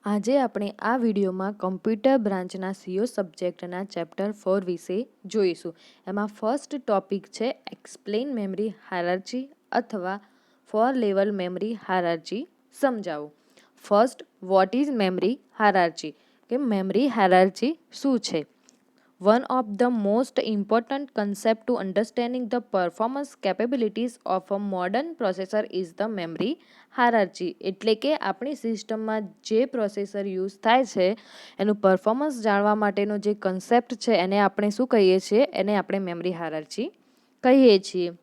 આજે આપણે આ વિડીયોમાં કમ્પ્યુટર બ્રાન્ચના સીઓ સબ્જેક્ટના ચેપ્ટર 4 વિશે જોઈશું. એમાં ફર્સ્ટ ટોપિક છે એક્સપ્લેન મેમરી હાયરાર્ચી અથવા 4 લેવલ મેમરી હાયરાર્ચી સમજાવો. ફર્સ્ટ, વોટ ઇઝ મેમરી હાયરાર્ચી કે મેમરી હાયરાર્ચી શું છે? One of the most important concept to understanding the performance capabilities of a modern processor is the memory hierarchy. એટલે કે આપણી સિસ્ટમમાં જે પ્રોસેસર યુઝ થાય છે એનું પરફોર્મન્સ જાણવા માટેનો જે કન્સેપ્ટ છે એને આપણે શું કહીએ છીએ? એને આપણે મેમરી હાયરાર્ચી કહીએ છીએ.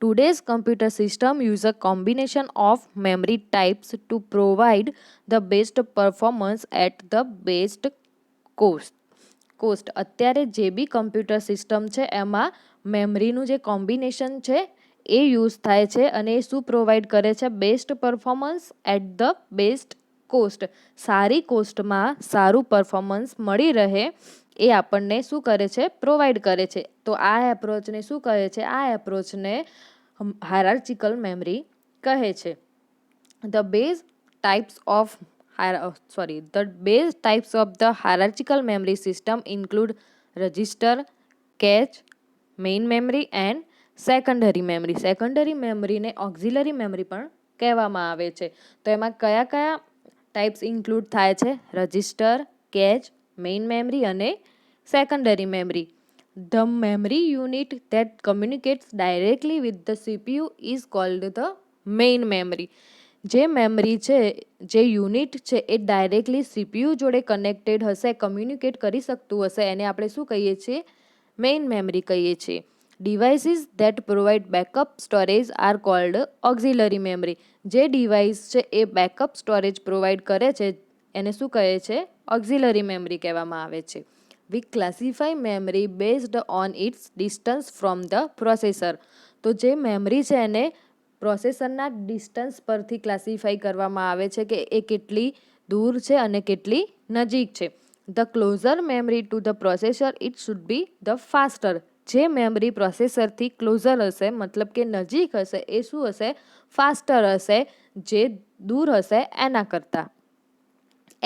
Today's computer system use a combination of memory types to provide the best performance at the best cost. અત્યારે જે બી કમ્પ્યુટર સિસ્ટમ છે એમાં મેમરીનું જે કોમ્બિનેશન છે એ યુઝ થાય છે અને એ શું પ્રોવાઈડ કરે છે? Best performance at the best cost. સારી કોસ્ટમાં સારું પરફોર્મન્સ મળી રહે એ આપણને શું કરે છે? પ્રોવાઈડ કરે છે. તો આ એપ્રોચને શું કહે છે? આ એપ્રોચને હાયરાર્ચિકલ મેમરી કહે છે. The base types of the hierarchical memory system include register, cache, main memory and secondary memory. Secondary memory ને auxiliary memory પણ કહેવામાં આવે છે. તો એમાં કયા કયા ટાઈપ્સ ઇન્ક્લુડ થાય છે? રજિસ્ટર, કેચ, મેઇન મેમરી અને secondary memory. The memory unit that communicates directly with the CPU is called the main memory. જે મેમરી છે, જે યુનિટ છે એ ડાયરેક્ટલી સીપીયુ જોડે કનેક્ટેડ હશે, કમ્યુનિકેટ કરી શકતું હશે, એને આપણે શું કહીએ છીએ? મેઇન મેમરી કહીએ છીએ. Devices that provide backup storage are called auxiliary memory. જે ડિવાઇસ છે એ બેકઅપ સ્ટોરેજ પ્રોવાઈડ કરે છે એને શું કહે છે? ઓક્ઝિલરી મેમરી કહેવામાં આવે છે. We classify memory based on its distance from the processor. તો જે મેમરી છે એને પ્રોસેસરના ડિસ્ટન્સ પરથી ક્લાસિફાઈ કરવામાં આવે છે કે એ કેટલી દૂર છે અને કેટલી નજીક છે. The closure memory to the processor it should be the faster. જે મેમરી પ્રોસેસરથી ક્લોઝર હશે, મતલબ કે નજીક હશે, એ શું હશે? ફાસ્ટર હશે, જે દૂર હશે એના કરતાં.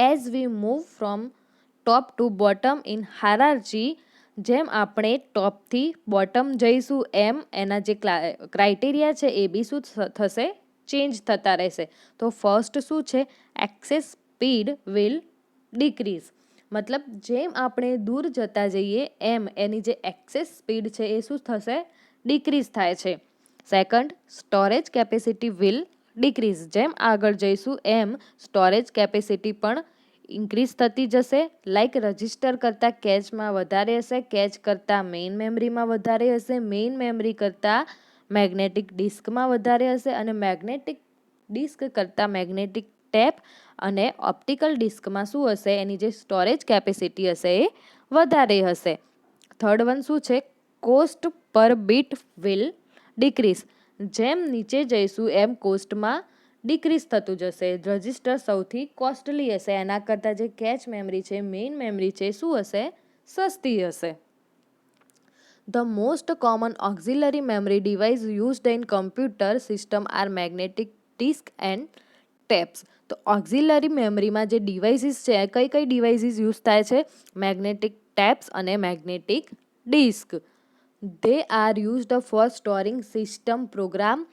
As we move from top to bottom in hierarchy, જેમ આપણે ટોપથી બોટમ જઈશું એમ એના જે ક્રાઇટેરિયા છે એ બી શું થશે? ચેન્જ થતા રહેશે. તો ફર્સ્ટ શું છે? Access speed will decrease. મતલબ જેમ આપણે દૂર જતા જઈએ એમ એની જે એક્સેસ સ્પીડ છે એ શું થશે? ડિક્રીઝ થાય છે. Second, storage capacity will decrease. જેમ આગળ જઈશું એમ સ્ટોરેજ કેપેસિટી પણ ઇન્ક્રીઝ થતી જશે. લાઈક રજિસ્ટર કરતાં કેચમાં વધારે હશે, કેચ કરતાં મેઇન મેમરીમાં વધારે હશે, મેઇન મેમરી કરતાં મેગ્નેટિક ડિસ્કમાં વધારે હશે અને મેગ્નેટિક ડિસ્ક કરતાં મેગ્નેટિક ટેપ અને ઓપ્ટિકલ ડિસ્કમાં શું હશે? એની જે સ્ટોરેજ કેપેસિટી હશે એ વધારે હશે. થર્ડ વન શું છે? Cost per bit will decrease. જેમ નીચે જઈશું એમ કોસ્ટમાં ડિક્રીઝ થતું જશે. રજિસ્ટર સૌથી કોસ્ટલી હશે, એના કરતાં જે કેચ મેમરી છે, મેઇન મેમરી છે, શું હશે? સસ્તી હશે. The most common auxiliary memory device used in computer system are magnetic disk and taps. તો ઓક્ઝિલરી મેમરીમાં જે ડિવાઇસીસ છે કઈ કઈ ડિવાઇસીસ યુઝ થાય છે? મેગ્નેટિક ટેપ્સ અને magnetic disk. They are used for storing system program,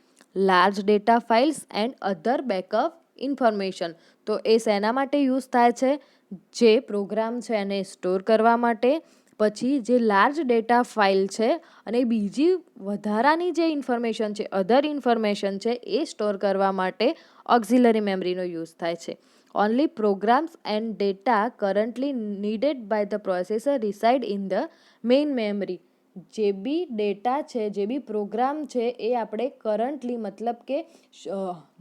large data files and other backup information. તો એ શેના માટે યુઝ થાય છે? જે પ્રોગ્રામ છે એને સ્ટોર કરવા માટે, પછી જે લાર્જ ડેટા ફાઇલ છે અને બીજી વધારાની જે ઇન્ફોર્મેશન છે, અધર ઇન્ફોર્મેશન છે એ સ્ટોર કરવા માટે ઓક્ઝિલરી મેમરીનો યુઝ થાય છે. Only programs and data currently needed by the processor reside in the main memory. જે બી ડેટા છે, જે બી પ્રોગ્રામ છે એ આપણે કરન્ટલી મતલબ કે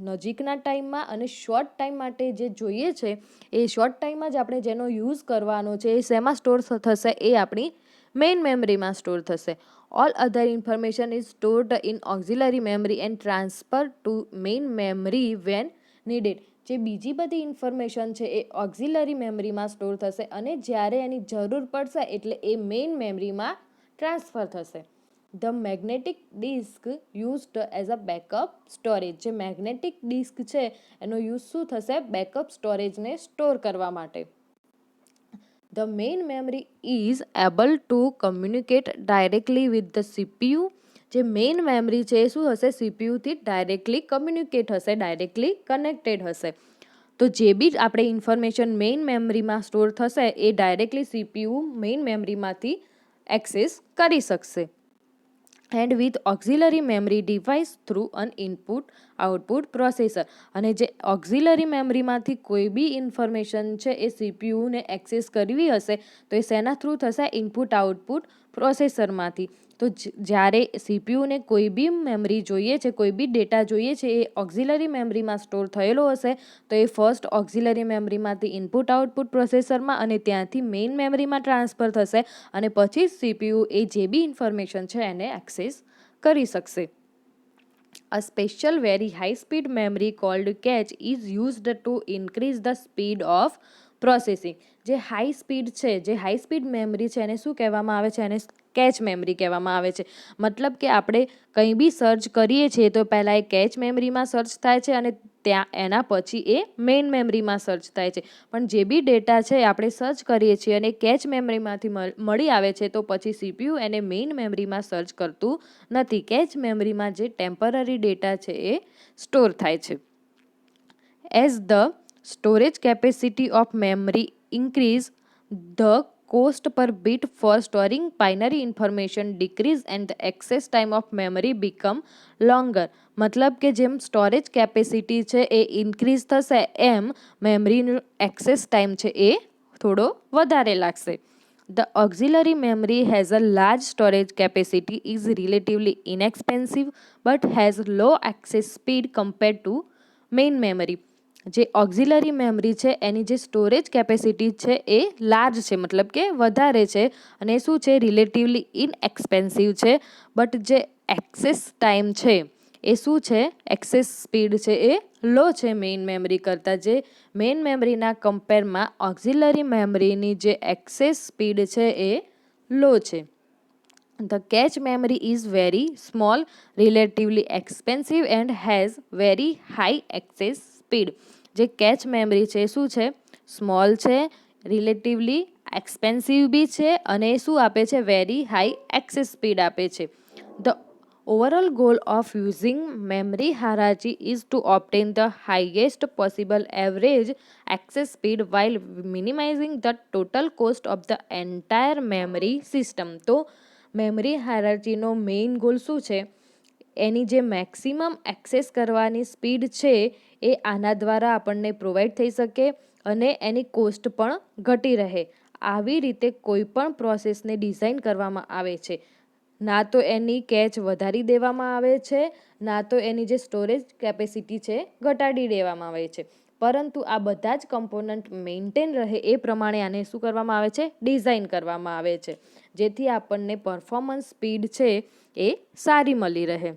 નજીકના ટાઈમમાં અને શોર્ટ ટાઈમ માટે જે જોઈએ છે એ શોર્ટ ટાઈમમાં જ આપણે જેનો યુઝ કરવાનો છે એ શેમાં સ્ટોર થશે? એ આપણી મેઇન મેમરીમાં સ્ટોર થશે. All other information is stored in auxiliary memory and transfer to main memory when needed. જે બીજી બધી ઇન્ફોર્મેશન છે એ ઓક્ઝિલરી મેમરીમાં સ્ટોર થશે અને જ્યારે એની જરૂર પડશે એટલે એ મેઇન મેમરીમાં ટ્રાન્સફર થશે. The magnetic disk used as a backup storage. જે મેગ્નેટિક ડિસ્ક છે એનો યુઝ શું થશે? બેકઅપ સ્ટોરેજને સ્ટોર કરવા માટે. The main memory is able to communicate directly with the CPU. જે મેઇન મેમરી છે એ શું હશે? સીપીયુથી ડાયરેક્ટલી કમ્યુનિકેટ હશે, ડાયરેક્ટલી કનેક્ટેડ હશે. તો જે બી આપણે ઇન્ફોર્મેશન મેઇન મેમરીમાં સ્ટોર થશે એ ડાયરેક્ટલી સીપીયુ મેઇન મેમરીમાંથી એક્સેસ કરી શકશે. And with auxiliary memory device through an input output processor. અને જે ઓક્ઝિલરી મેમરીમાંથી કોઈ બી ઇન્ફોર્મેશન છે એ સીપીયુને એક્સેસ કરવી હશે તો એ શેના થ્રુ થશે? ઇનપુટ આઉટપુટ પ્રોસેસરમાંથી. તો જ્યારે સીપીયુને કોઈ બી મેમરી જોઈએ છે, કોઈ બી ડેટા જોઈએ છે, એ ઓક્ઝિલરી મેમરીમાં સ્ટોર થયેલો હશે તો એ ફર્સ્ટ ઓક્ઝિલરી મેમરીમાંથી ઇનપુટ આઉટપુટ પ્રોસેસરમાં અને ત્યાંથી મેઇન મેમરીમાં ટ્રાન્સફર થશે અને પછી સીપીયુ એ જે બી ઇન્ફોર્મેશન છે એને એક્સેસ કરી શકશે. A special very high speed memory called cache is used to increase the speed of processing. જે હાઈ સ્પીડ છે, જે હાઈ સ્પીડ મેમરી છે એને શું કહેવામાં આવે છે? એને કેચ મેમરી કહેવામાં આવે છે. મતલબ કે આપણે કંઈ બી સર્ચ કરીએ છીએ તો પહેલાં એ કેચ મેમરીમાં સર્ચ થાય છે અને ત્યાં એના પછી એ મેઇન મેમરીમાં સર્ચ થાય છે. પણ જે બી ડેટા છે આપણે સર્ચ કરીએ છીએ અને કેચ મેમરીમાંથી મળી આવે છે તો પછી સીપીયુ એને મેઇન મેમરીમાં સર્ચ કરતું નથી. કેચ મેમરીમાં જે ટેમ્પરરી ડેટા છે એ સ્ટોર થાય છે. As the storage capacity of memory increase, the cost per bit for storing binary information decrease and the access time of memory become longer. મતલબ કે જેમ સ્ટોરેજ કેપેસિટી છે એ ઇન્ક્રીઝ થશે એમ મેમરીનો એક્સેસ ટાઈમ છે એ થોડો વધારે લાગશે. The auxiliary memory has a large storage capacity, is relatively inexpensive but has low access speed compared to main memory. જે ઓક્ઝિલરી મેમરી છે એની જે સ્ટોરેજ કેપેસિટી છે એ લાર્જ છે, મતલબ કે વધારે છે, અને શું છે? રિલેટિવલી ઇનએક્સપેન્સિવ છે. બટ જે એક્સેસ ટાઈમ છે એ શું છે? એક્સેસ સ્પીડ છે એ લો છે મેઇન મેમરી કરતાં. જે મેઇન મેમરીના કમ્પેરમાં ઓક્ઝિલરી મેમરીની જે એક્સેસ સ્પીડ છે એ લો છે. The cache memory is very small, relatively expensive and has very high access speed. જે કેચ મેમરી છે શું છે? સ્મોલ છે, રિલેટિવલી એક્સપેન્સિવ બી છે અને શું આપે છે? વેરી હાઈ એક્સેસ સ્પીડ આપે છે. The overall goal of using memory hierarchy is to obtain the highest possible average access speed while minimizing the total cost of the entire memory system. તો memory હાયરાર્ચીનો main goal શું છે? એની જે maximum access કરવાની speed છે એ આના દ્વારા આપણને provide થઈ શકે અને એની કોસ્ટ પણ ઘટી રહે. આવી રીતે કોઈ પણ પ્રોસેસને ડિઝાઇન કરવામાં આવે છે. ના તો એની કેચ વધારી દેવામાં આવે છે, ના તો એની જે સ્ટોરેજ કેપેસિટી છે ઘટાડી દેવામાં આવે છે, પરંતુ આ બધા જ કમ્પોનન્ટ મેન્ટેન રહે એ પ્રમાણે આને શું કરવામાં આવે છે? ડિઝાઇન કરવામાં આવે છે, જેથી આપણને પરફોર્મન્સ સ્પીડ છે એ સારી મળી રહે.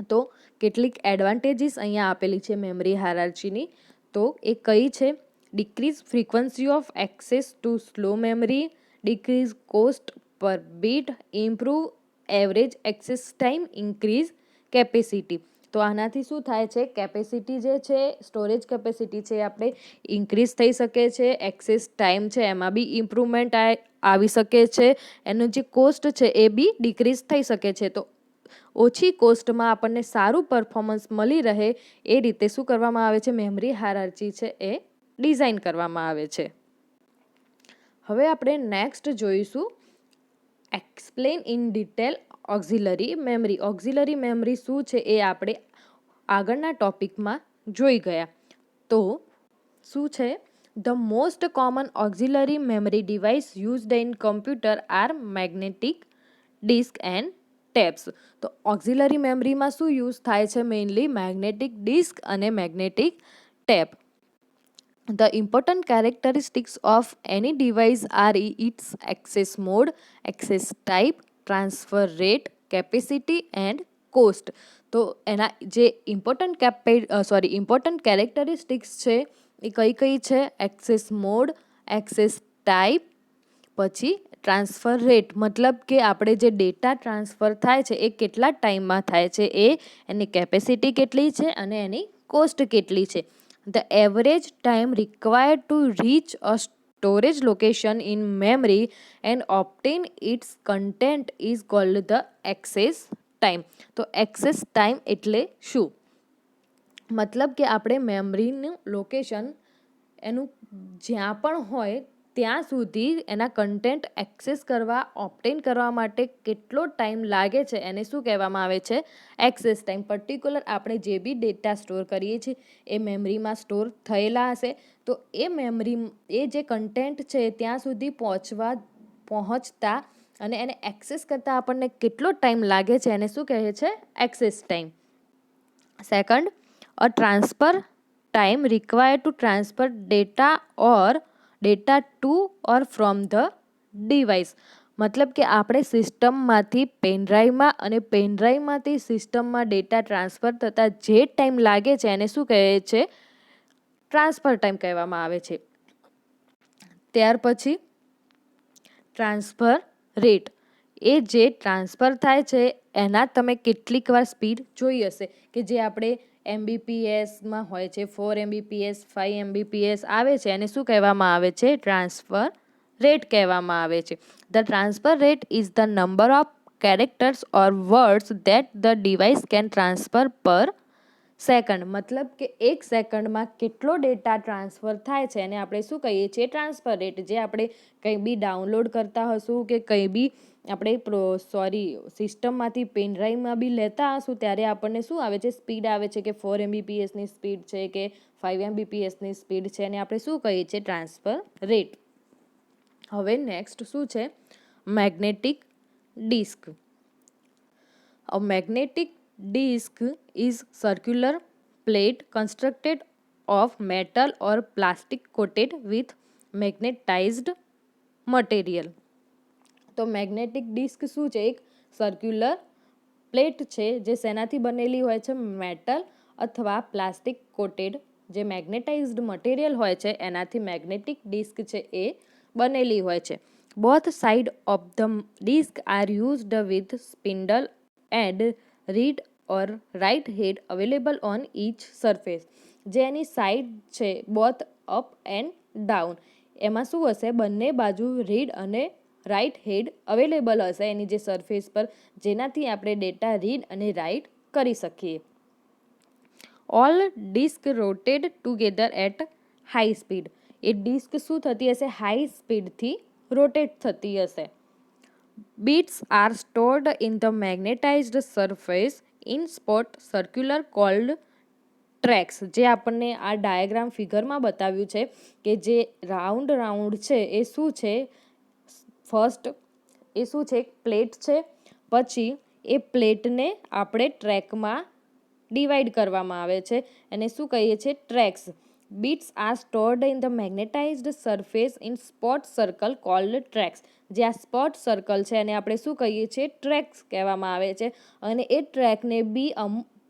તો કેટલીક એડવાન્ટેજીસ અહીંયા આપેલી છે મેમરી હાયરાર્ચીની. તો એ કઈ છે? Decrease frequency of access to slow memory, decrease cost per bit, improve average access time, increase capacity. તો આનાથી શું થાય છે? કેપેસિટી જે છે, સ્ટોરેજ કેપેસિટી છે આપણે ઇન્ક્રીઝ થઈ શકે છે, એક્સેસ ટાઈમ છે એમાં બી ઇમ્પ્રુવમેન્ટ આવી શકે છે, એનું જે કોસ્ટ છે એ બી ડિક્રીઝ થઈ શકે છે. તો ઓછી કોસ્ટમાં આપણને સારું પરફોર્મન્સ મળી રહે એ રીતે શું કરવામાં આવે છે? મેમરી હાયરાર્ચી છે એ ડિઝાઇન કરવામાં આવે છે. હવે આપણે નેક્સ્ટ જોઈશું explain in detail auxiliary memory. Auxiliary memory શું છે એ આપણે આગળના ટોપિકમાં જોઈ ગયા. તો શું છે? The most common auxiliary memory device used in computer are magnetic disk and tapes. તો ઓક્ઝિલરી મેમરીમાં શું યુઝ થાય છે? મેઇનલી મેગ્નેટિક ડિસ્ક અને magnetic tape. The important characteristics of any device are its access mode, access type, transfer rate, capacity and cost. તો એના જે important characteristics છે એ કઈ કઈ છે? એક્સેસ મોડ, એક્સેસ ટાઈપ, પછી ટ્રાન્સફર રેટ મતલબ કે આપણે જે ડેટા ટ્રાન્સફર થાય છે એ કેટલા ટાઈમમાં થાય છે, એની કેપેસિટી કેટલી છે અને એની કોસ્ટ કેટલી છે. The average time required to reach a storage location in memory and obtain its content is called the access time. તો એક્સેસ ટાઈમ એટલે શું? મતલબ કે આપણે મેમરીનું લોકેશન એનું જ્યાં પણ હોય ત્યાં સુધી એના કન્ટેન્ટ એક્સેસ કરવા, ઓપ્ટેન કરવા માટે કેટલો ટાઈમ લાગે છે એને શું કહેવામાં આવે છે? Access time. પર્ટિક્યુલર આપણે જે બી ડેટા સ્ટોર કરીએ છીએ એ મેમરીમાં સ્ટોર થયેલા હશે, તો એ મેમરી એ જે કન્ટેન્ટ છે ત્યાં સુધી પહોંચતા અને એને એક્સેસ કરતાં આપણને કેટલો ટાઈમ લાગે છે એને શું કહે છે? Access time. Second, a transfer time required to transfer data to or from the device. મતલબ કે આપણે સિસ્ટમમાંથી પેનડ્રાઈવમાં અને પેનડ્રાઈવમાંથી સિસ્ટમમાં ડેટા ટ્રાન્સફર થતાં જે ટાઈમ લાગે છે એને શું કહે છે? ટ્રાન્સફર ટાઈમ કહેવામાં આવે છે. ત્યાર પછી ટ્રાન્સફર રેટ. એ જે ટ્રાન્સફર થાય છે એના તમે કેટલીક વાર સ્પીડ જોઈ હશે કે જે આપણે MBPSમાં હોય છે, 4 MBPS, 5 MBPS આવે છે એને શું કહેવામાં આવે છે? ટ્રાન્સફર રેટ કહેવામાં આવે છે. The transfer rate is the number of characters or words that the device can transfer પર સેકન્ડ. મતલબ કે એક સેકન્ડમાં કેટલો ડેટા ટ્રાન્સફર થાય છે અને આપણે શું કહીએ છીએ? Transfer rate. જે આપણે કંઈ બી ડાઉનલોડ કરતા હશું કે કંઈ બી આપણે સિસ્ટમમાંથી પેનડ્રાઈવમાં બી લેતા હશું ત્યારે આપણને શું આવે છે? સ્પીડ આવે છે કે 4 MBPSની સ્પીડ છે કે 5 MBPSની સ્પીડ છે અને આપણે શું કહીએ છીએ? Transfer rate. હવે નેક્સ્ટ શું છે? Magnetic disk. A magnetic disc is circular plate constructed of metal or plastic coated with magnetized material. તો મેગ્નેટિક ડિસ્ક શું છે? એક સર્ક્યુલર પ્લેટ છે જે શેનાથી બનેલી હોય છે? મેટલ અથવા પ્લાસ્ટિક કોટેડ જે મેગ્નેટાઇઝ્ડ મટીરિયલ હોય છે એનાથી મેગ્નેટિક ડિસ્ક છે એ બનેલી હોય છે. Both side of the disk are used with spindle and read or write head available on each surface. જે એની સાઇડ છે બોથ અપ એન્ડ ડાઉન, એમાં શું હશે? બંને બાજુ રીડ અને રાઇટ હેડ અવેલેબલ હશે એની જે સરફેસ પર, જેનાથી આપણે ડેટા રીડ અને રાઇટ કરી શકીએ. All disk rotated together at high speed. એ ડિસ્ક શું થતી હશે? હાઈ સ્પીડથી રોટેટ થતી હશે. Bits are stored in the magnetized surface in spot circular called tracks. જે આપણને આ ડાયાગ્રામ ફિગરમાં બતાવ્યું છે કે જે રાઉન્ડ છે એ શું છે? ફર્સ્ટ એ શું છે? એક પ્લેટ છે. પછી એ પ્લેટને આપણે ટ્રેકમાં ડિવાઈડ કરવામાં આવે છે અને શું કહીએ છીએ? Tracks. Bits are stored in the magnetized surface in spot circle called tracks. જે આ સ્પોટ સર્કલ છે એને આપણે શું કહીએ છીએ? ટ્રેક્સ કહેવામાં આવે છે. અને એ ટ્રેકને બી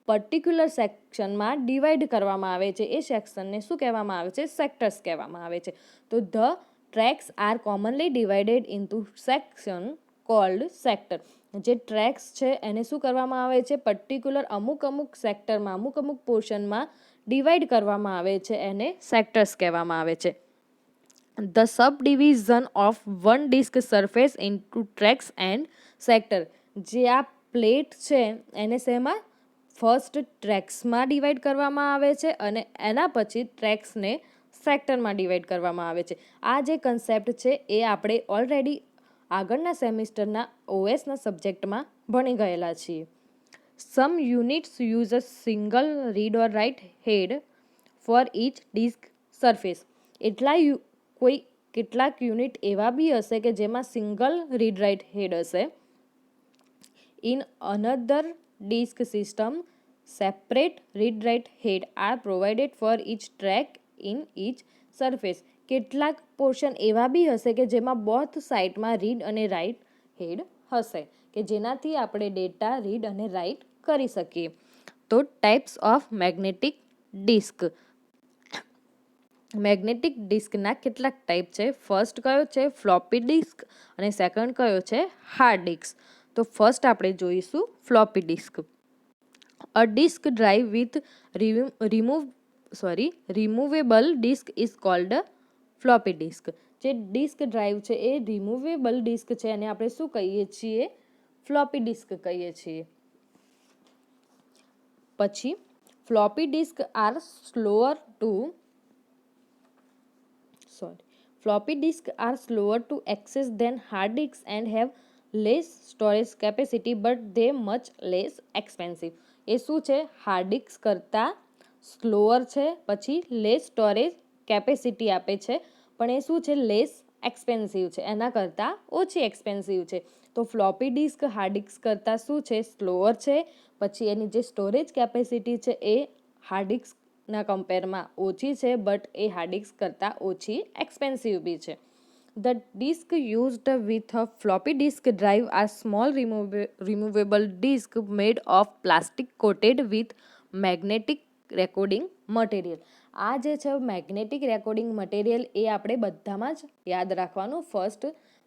પર્ટિક્યુલર સેક્શનમાં ડિવાઈડ કરવામાં આવે છે. એ સેક્શનને શું કહેવામાં આવે છે? સેક્ટર્સ કહેવામાં આવે છે. તો the tracks are commonly divided into section cold sector. જે ટ્રેક્સ છે એને શું કરવામાં આવે છે? પર્ટિક્યુલર અમુક સેક્ટરમાં, અમુક પોર્શનમાં ડિવાઈડ કરવામાં આવે છે, એને સેક્ટર્સ કહેવામાં આવે છે. The subdivision of one disk surface into tracks and sector. જે આ પ્લેટ છે એને શેમાં? ફર્સ્ટ ટ્રેક્સમાં ડિવાઈડ કરવામાં આવે છે અને એના પછી ટ્રેક્સને સેક્ટરમાં ડિવાઈડ કરવામાં આવે છે. આ જે કન્સેપ્ટ છે એ આપણે ઓલરેડી આગળના સેમિસ્ટરના OSના સબ્જેક્ટમાં ભણી ગયેલા છીએ. Some units use a single read or write head for each disk surface. કેટલાક યુનિટ એવા બી હશે કે જેમાં સિંગલ રીડ રાઇટ હેડ હશે. In another disk system separate read write head are provided for each track in each surface. કેટલાક portion એવા બી હશે કે જેમાં બોથ સાઇડમાં રીડ અને રાઇટ હેડ હશે કે જેનાથી આપણે ડેટા રીડ અને રાઇટ કરી શકીએ. તો types of magnetic disk. Magnetic ડિસ્કના કેટલાક ટાઈપ છે. ફર્સ્ટ કયો છે ફ્લોપી ડિસ્ક અને સેકન્ડ કયો છે હાર્ડ ડિસ્ક. તો ફર્સ્ટ આપણે જોઈશું floppy disk. A disk drive with removable disk is called floppy disk. જે ડિસ્ક ડ્રાઈવ છે એ રિમૂવેબલ ડિસ્ક છે અને આપણે શું કહીએ છીએ ફ્લોપી ડિસ્ક કહીએ છીએ. પછી floppy disk are slower to floppy disks are slower to access than hard disks and have less storage capacity but they much less expensive. એ શું છે હાર્ડ ડિસ્ક કરતાં સ્લોઅર છે, પછી લેસ સ્ટોરેજ કેપેસિટી આપે છે, પણ એ શું છે લેસ એક્સપેન્સિવ છે, એના કરતાં ઓછી એક્સપેન્સિવ છે. તો ફ્લોપી ડિસ્ક હાર્ડ ડિસ્ક કરતાં શું છે સ્લોઅર છે, પછી એની જે સ્ટોરેજ કેપેસિટી છે એ હાર્ડ ડિસ્કના કમ્પેરમાં ઓછી છે, બટ એ હાર્ડ ડિસ્ક કરતાં ઓછી એક્સપેન્સિવ બી છે. The disk used with a floppy disk drive are small removable disk made of plastic coated with magnetic recording material. આ જે છે મેગ્નેટિક રેકોર્ડિંગ મટીરિયલ એ આપણે બધામાં જ યાદ રાખવાનું. ફર્સ્ટ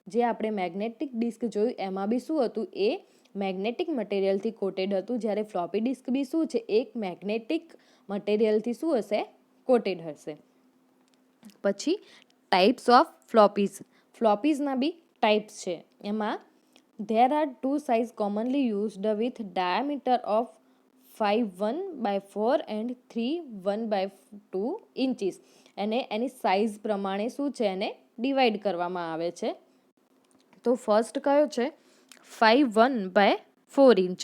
જે આપણે મેગ્નેટિક ડિસ્ક જોયું એમાં બી શું હતું એ મેગ્નેટિક મટીરિયલથી કોટેડ હતું, જ્યારે ફ્લોપી ડિસ્ક બી શું છે એક મેગ્નેટિક મટીરિયલથી શું હશે કોટેડ હશે. પછી ટાઈપ્સ ઓફ ફ્લોપીઝ. ફ્લોપીઝના બી ટાઈપ્સ છે. એમાં there are two size commonly used with diameter of 5 1/4 and 3 1/2 ઇંચીસ. અને એની સાઇઝ પ્રમાણે શું છે એને ડિવાઈડ કરવામાં આવે છે. તો ફર્સ્ટ કયો છે 5 1/4 inch.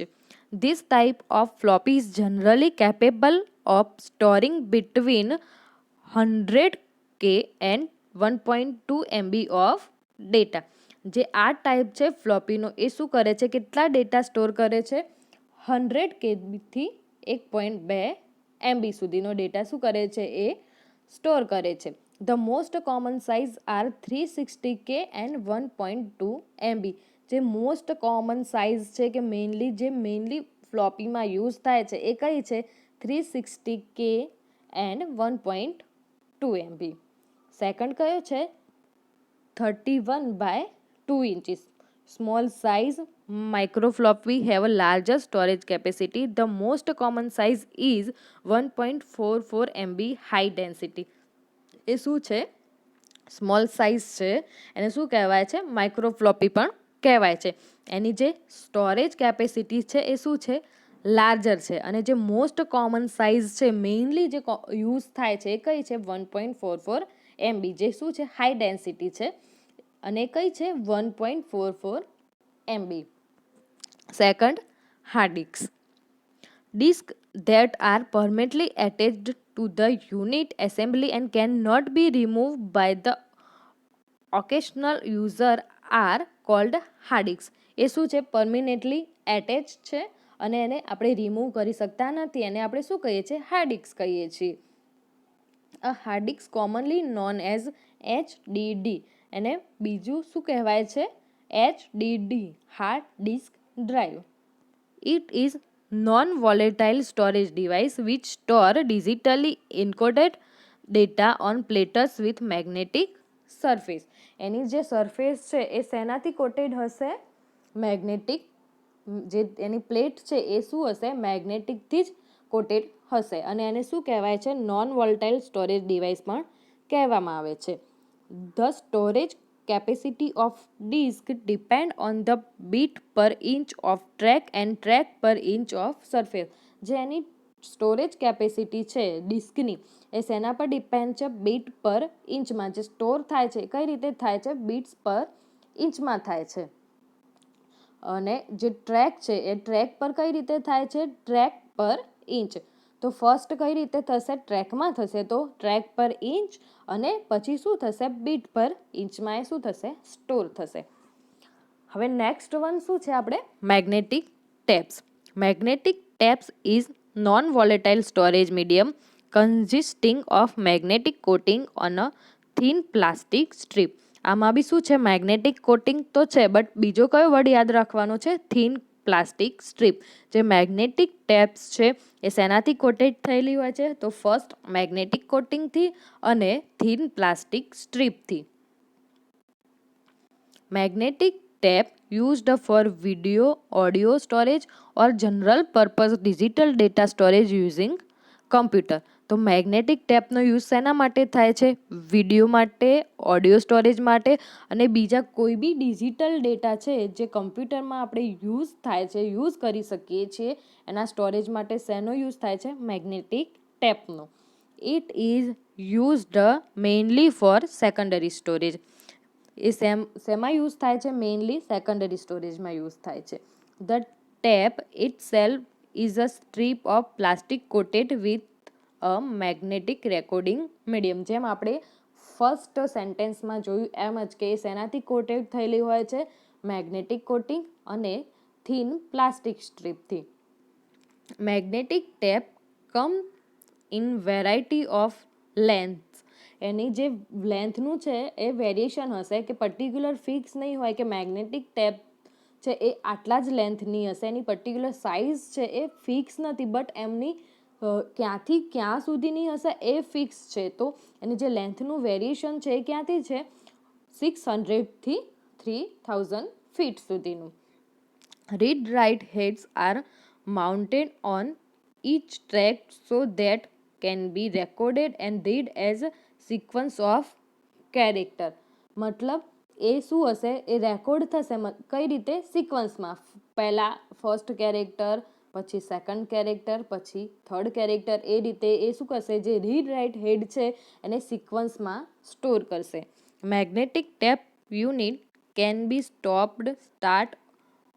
This type of floppy is generally capable of storing between 100K and 1.2 MB of data. જે આ ટાઈપ છે ફ્લોપીનો એ શું કરે છે કેટલા ડેટા સ્ટોર કરે છે 100Kથી 1.2 MB સુધીનો ડેટા શું કરે છે એ સ્ટોર કરે છે. The most common size are 360K and 1.2 MB. જે મોસ્ટ કોમન સાઇઝ છે કે મેઇનલી ફ્લોપીમાં યુઝ થાય છે એ કઈ છે 360K એન્ડ 1.2 MB. સેકન્ડ કયો છે 31/2 inches. Small size microfloppy have a larger storage capacity. The most common size is 1.44 MB high density. એ શું છે સ્મોલ સાઇઝ છે એને શું કહેવાય છે માઇક્રોફ્લોપી પણ કહેવાય છે. એની જે સ્ટોરેજ કેપેસિટી છે એ શું છે લાર્જર છે, અને જે મોસ્ટ કોમન સાઇઝ છે મેઇનલી જે યુઝ થાય છે એ કઈ છે 1.44 MB, જે શું છે હાઈ ડેન્સિટી છે, અને કઈ છે 1.44 MB. Second hard disk. Disks that are permanently attached to the unit assembly and cannot be removed by the occasional user are called hard disks. એ શું છે પરમિનેન્ટલી એટેચ છે અને એને આપણે રિમૂવ કરી શકતા નથી, એને આપણે શું કહીએ છીએ હાર્ડ ડિસ્ક કહીએ છીએ. A hard disk commonly known as HDD. એને બીજું શું કહેવાય છે HDD hard disk drive. It is non-volatile storage device which store digitally encoded data on platters with magnetic surface. એની જે સરફેસ છે એ શેનાથી કોટેડ હશે મેગ્નેટિક, જે એની પ્લેટ છે એ શું હશે મેગ્નેટિકથી જ કોટેડ હશે, અને એને શું કહેવાય છે નોન વોલેટાઇલ સ્ટોરેજ ડિવાઇસ પણ કહેવામાં આવે છે. The storage capacity of disk depend on the bit per inch of track and track per inch of surface. જે એની સ્ટોરેજ કેપેસિટી છે ડિસ્કની એ શેના પર ડિપેન્ડ છે બીટ પર ઇંચમાં. જે સ્ટોર થાય છે કઈ રીતે થાય છે બીટ્સ પર ઇંચમાં થાય છે, અને જે ટ્રેક છે એ ટ્રેક પર કઈ રીતે થાય છે ટ્રેક પર ઇંચ. તો ફર્સ્ટ કઈ રીતે થશે ટ્રેકમાં થશે તો ટ્રેક પર ઇંચ, અને પછી શું થશે બીટ પર ઇંચમાં એ શું થશે સ્ટોર થશે. હવે નેક્સ્ટ વન શું છે આપણે magnetic tapes. Magnetic tapes is non volatile storage medium consisting of magnetic coating on a thin plastic strip. આમાં બી શું છે મેગ્નેટિક કોટિંગ તો છે, બટ બીજો કયો વર્ડ યાદ રાખવાનો છે થીન પ્લાસ્ટિક સ્ટ્રીપ. જે મેગ્નેટિક ટેપ્સ છે એ શેનાથી કોટેડ થયેલી હોય છે? તો ફર્સ્ટ મેગ્નેટિક કોટિંગથી અને થીન પ્લાસ્ટિક સ્ટ્રીપથી. Magnetic tape used for video, audio storage or general purpose digital data storage using computer. તો મેગ્નેટિક ટેપનો યુઝ શેના માટે થાય છે? વિડીયો માટે, ઓડિયો સ્ટોરેજ માટે અને બીજા કોઈ બી ડિજિટલ ડેટા છે જે કમ્પ્યુટરમાં આપણે યુઝ થાય છે, યુઝ કરી શકીએ છીએ, એના સ્ટોરેજ માટે શેનો યુઝ થાય છે? મેગ્નેટિક ટેપનો. It is used mainly for secondary storage. એ શેમાં યુઝ થાય છે? મેઇનલી સેકન્ડરી સ્ટોરેજમાં યુઝ થાય છે. The tape itself is a strip of plastic coated with a magnetic recording medium. જેમ આપણે ફર્સ્ટ સેન્ટેન્સમાં જોયું એમ જ કે શેનાથી કોટેડ થયેલી હોય છે? મેગ્નેટિક કોટિંગ અને થીન પ્લાસ્ટિક સ્ટ્રીપથી. Magnetic tape come in variety of length. એની જે લેન્થનું છે એ વેરિએશન હશે, કે પર્ટિક્યુલર ફિક્સ નહીં હોય કે મેગ્નેટિક ટેપ છે એ આટલા જ લેન્થની હશે, એની પર્ટિક્યુલર સાઇઝ છે એ ફિક્સ નથી, બટ એમની ક્યાંથી ક્યાં સુધીની હશે એ ફિક્સ છે. તો એની જે લેન્થનું વેરિએશન છે એ ક્યાંથી છે? 600થી 3000 ફીટ સુધીનું. Read write heads are mounted on each track so that can be recorded and read as sequence of character. મતલબ એ શું હશે? એ રેકોર્ડ થશે કઈ રીતે? સિક્વન્સમાં. પહેલાં ફર્સ્ટ કેરેક્ટર, પછી સેકન્ડ કેરેક્ટર, પછી થર્ડ કેરેક્ટર, એ રીતે એ શું કરશે? જે રીડ રાઇટ હેડ છે એને સિક્વન્સમાં સ્ટોર કરશે. Magnetic tape unit can be stopped, start,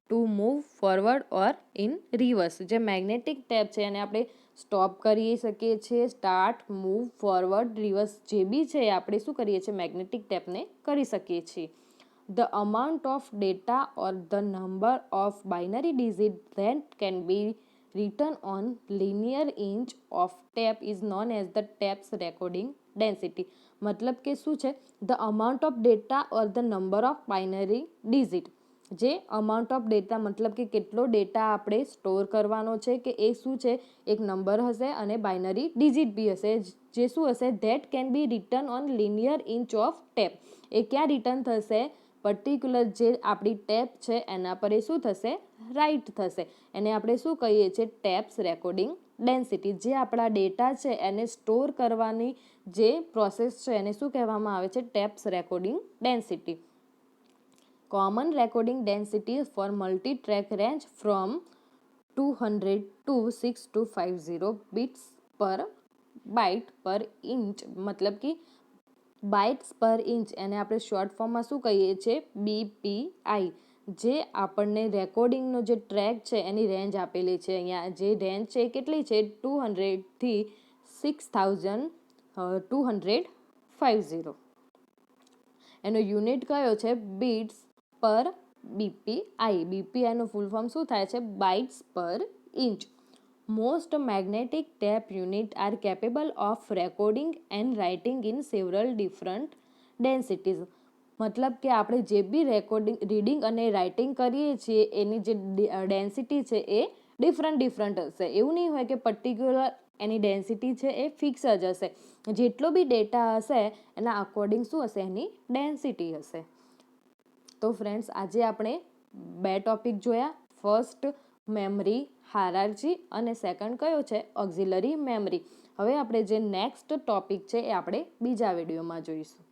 to move forward or in reverse. જે મેગ્નેટિક ટેપ છે એને આપણે સ્ટોપ કરી શકીએ છીએ, સ્ટાર્ટ, મૂવ, ફોરવર્ડ, રિવર્સ જે બી છે એ આપણે શું કરીએ છીએ? મેગ્નેટિક ટેપને કરી શકીએ છીએ. The amount of data or the number of binary digit that can B written on linear inch of tape is known as the tape's recording density. મતલબ કે શું છે? The amount of data or the number of binary digit. જે amount of data મતલબ કે કેટલો data આપણે store કરવાનો છે, કે એ શું છે? એક નંબર હશે અને બાઇનરી ડિજિટ બી હશે, જે શું હશે? That can be written on linear inch of tape. એ ક્યાં રિટર્ન થશે? પર્ટિક્યુલર જે આપણી ટેપ છે એના પર એ શું થશે? રાઇટ થશે. એને આપણે શું કહીએ છીએ? Taps recording density. જે આપણા ડેટા છે એને સ્ટોર કરવાની જે પ્રોસેસ છે એને શું કહેવામાં આવે છે? Taps recording density. Common recording density for multi-track range from 200 to 6250 bits per byte per inch. મતલબ કે બાઇટ્સ પર ઇંચ, એને આપણે શોર્ટ ફોર્મમાં શું કહીએ છીએ? BPI. જે આપણને રેકોર્ડિંગનો જે ટ્રેક છે એની રેન્જ આપેલી છે અહીંયા. જે રેન્જ છે એ કેટલી છે? 200થી 6250. એનો યુનિટ કયો છે? બીટ્સ પર બીપીઆઈ. બીપીઆઈનું ફૂલ ફોર્મ શું થાય છે? Bytes per inch. Most magnetic tape unit are capable of recording and writing in several different densities. મતલબ કે આપણે જે બી રેકોર્ડિંગ, રીડિંગ અને રાઇટિંગ કરીએ છીએ એની જે ડેન્સિટી છે એ ડિફરન્ટ હશે. એવું નહીં હોય કે પર્ટિક્યુલર એની ડેન્સિટી છે એ ફિક્સ જ હશે. જેટલો બી ડેટા હશે એના અકોર્ડિંગ શું હશે? એની ડેન્સિટી હશે. તો ફ્રેન્ડ્સ, આજે આપણે 2 ટોપિક જોયા. ફર્સ્ટ મેમરી હાયરાર્ચી અને સેકન્ડ કયો છે? Auxiliary memory. હવે આપણે જે નેક્સ્ટ ટોપિક છે એ આપણે બીજા વિડીયોમાં જોઈશું.